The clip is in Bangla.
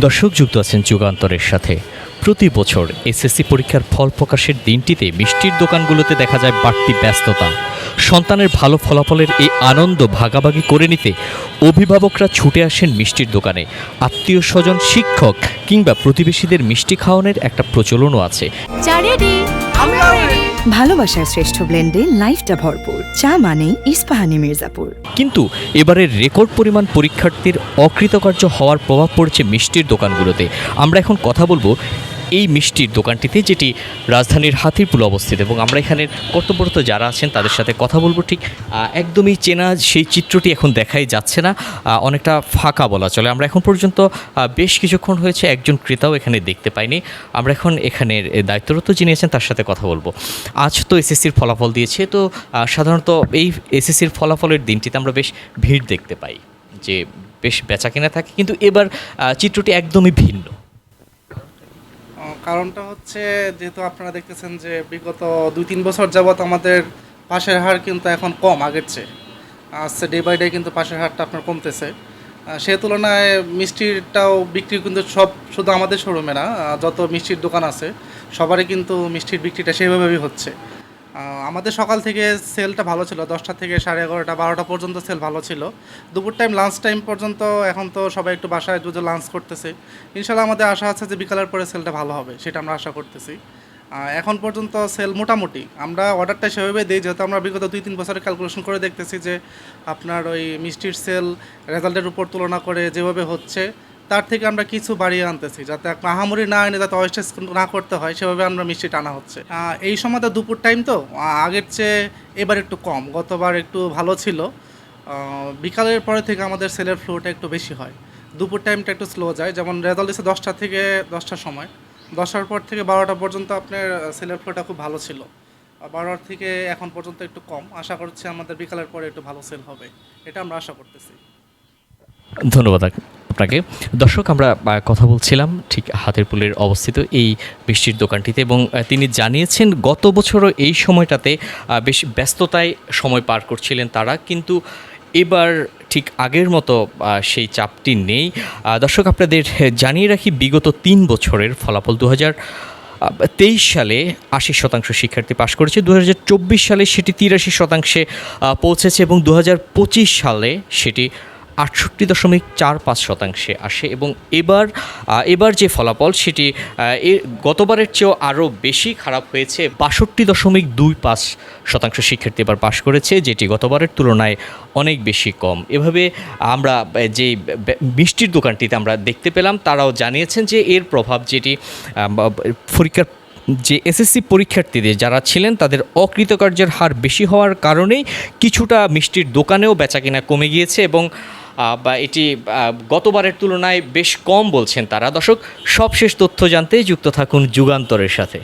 দর্শক যুক্ত আছেন যুগান্তরের সাথে। প্রতি বছর এসএসসি পরীক্ষার ফল প্রকাশের দিনটিতে মিষ্টির দোকানগুলোতে দেখা যায় বাড়তি ব্যস্ততা। সন্তানের ভালো ফলাফলের এই আনন্দ ভাগাভাগি করে নিতে অভিভাবকরা ছুটে আসেন মিষ্টির দোকানে। আত্মীয় স্বজন, শিক্ষক কিংবা প্রতিবেশীদের মিষ্টি খাওয়ানোর একটা প্রচলনও আছে। ভালোবাসার শ্রেষ্ঠ ব্লেন্ডে লাইফটা ভরপুর। চা মানেই ইস্পাহানি মির্জাপুর। কিন্তু এবারের রেকর্ড পরিমাণ পরীক্ষার্থীর অকৃতকার্য হওয়ার প্রভাব পড়েছে মিষ্টির দোকানগুলোতে। আমরা এখন কথা বলবো এই মিষ্টির দোকানটিতে, যেটি রাজধানীর হাতিরপুলে অবস্থিত, এবং আমরা এখানের কর্তব্যরত যারা আছেন তাদের সাথে কথা বলবো। ঠিক একদমই চেনা সেই চিত্রটি এখন দেখাই যাচ্ছে না, অনেকটা ফাঁকা বলা চলে। আমরা এখন পর্যন্ত বেশ কিছুক্ষণ হয়েছে একজন ক্রেতাও এখানে দেখতে পাইনি। আমরা এখন এখানের দায়িত্বরত যিনি আছেন তার সাথে কথা বলবো। আজ তো এসএসসির ফলাফল দিয়েছে, তো সাধারণত এই এসএসসির ফলাফলের দিনটিতে আমরা বেশ ভিড় দেখতে পাই, যে বেশ বেচাকেনা থাকে, কিন্তু এবার চিত্রটি একদমই ভিন্ন। কারণটা হচ্ছে, যেহেতু আপনারা দেখতেছেন যে বিগত 2-3 বছর যাবৎ আমাদের পাশের হার কিন্তু এখন কম আগের চেয়ে। আজকে ডে বাই ডে কিন্তু পাশের হারটা আপনার কমতেছে। সে তুলনায় মিষ্টিরটাও বিক্রি কিন্তু শুধু আমাদের শোরুমে না, যত মিষ্টির দোকান আছে সবারই কিন্তু মিষ্টির বিক্রিটা সেভাবেই হচ্ছে। আমাদের সকাল থেকে সেলটা ভালো ছিল, 10টা থেকে 11:30, 12টা পর্যন্ত সেল ভালো ছিল। দুপুর টাইম, লাঞ্চ টাইম পর্যন্ত এখন তো সবাই একটু বাসায় দুটো লাঞ্চ করতেছে। ইনশাল্লাহ আমাদের আশা আছে যে বিকালের পরে সেলটা ভালো হবে, সেটা আমরা আশা করতেছি। এখন পর্যন্ত সেল মোটামুটি আমরা অর্ডারটা সেভাবে দিই, যেহেতু আমরা বিগত 2-3 বছরের ক্যালকুলেশন করে দেখতেছি যে আপনার ওই মিষ্টির সেল রেজাল্টের উপর তুলনা করে যেভাবে হচ্ছে তার থেকে আমরা কিছু বাড়িয়ে আনতেছি, যাতে আহামরি না এনে যাতে ওয়েস্টেজ না করতে হয়, সেভাবে আমরা মিষ্টি টানা হচ্ছে। এই সময় তো দুপুর টাইম, তো আগের চেয়ে এবার একটু কম, গতবার একটু ভালো ছিল। বিকালের পরে থেকে আমাদের সেলের ফ্লোটা একটু বেশি হয়, দুপুর টাইমটা একটু স্লো যায়। যেমন রেজাল্ট দিচ্ছে 10টা থেকে 10টার সময়, 10টার পর থেকে 12টা পর্যন্ত আপনার সেলের ফ্লোটা খুব ভালো ছিল। 12টার থেকে এখন পর্যন্ত একটু কম। আশা করছি আমাদের বিকালের পরে একটু ভালো সেল হবে, এটা আমরা আশা করতেছি। ধন্যবাদ আপনাকে। দর্শক, আমরা কথা বলছিলাম ঠিক হাতিরপুলের অবস্থিত এই মিষ্টির দোকানটিতে, এবং তিনি জানিয়েছেন গত বছরও এই সময়টাতে বেশ ব্যস্ততায় সময় পার করছিলেন তারা, কিন্তু এবার ঠিক আগের মতো সেই চাপটি নেই। দর্শক, আপনাদের জানিয়ে রাখি, বিগত 3 বছরের ফলাফল 2023 সালে 80% শিক্ষার্থী পাশ করেছে, 2024 সালে সেটি 83% পৌঁছেছে, এবং 2025 সালে সেটি 68.45% আসে। এবং এবার যে ফলাফল সেটি গতবারের চেয়েও আরও বেশি খারাপ হয়েছে। 62.25% শিক্ষার্থী এবার পাশ করেছে, যেটি গতবারের তুলনায় অনেক বেশি কম। এভাবে আমরা যে মিষ্টির দোকানটিতে আমরা দেখতে পেলাম, তারাও জানিয়েছেন যে এর প্রভাব, যেটি পরীক্ষার যে এসএসসি পরীক্ষার্থীদের যারা ছিলেন তাদের অকৃতকার্যের হার বেশি হওয়ার কারণেই কিছুটা মিষ্টির দোকানেও বেচাকেনা কমে গিয়েছে, এবং এটি গতবারের তুলনায় বেশ কম বলছেন তারা। দর্শক, সবশেষ তথ্য জানতে যুক্ত থাকুন যুগান্তরের সাথে।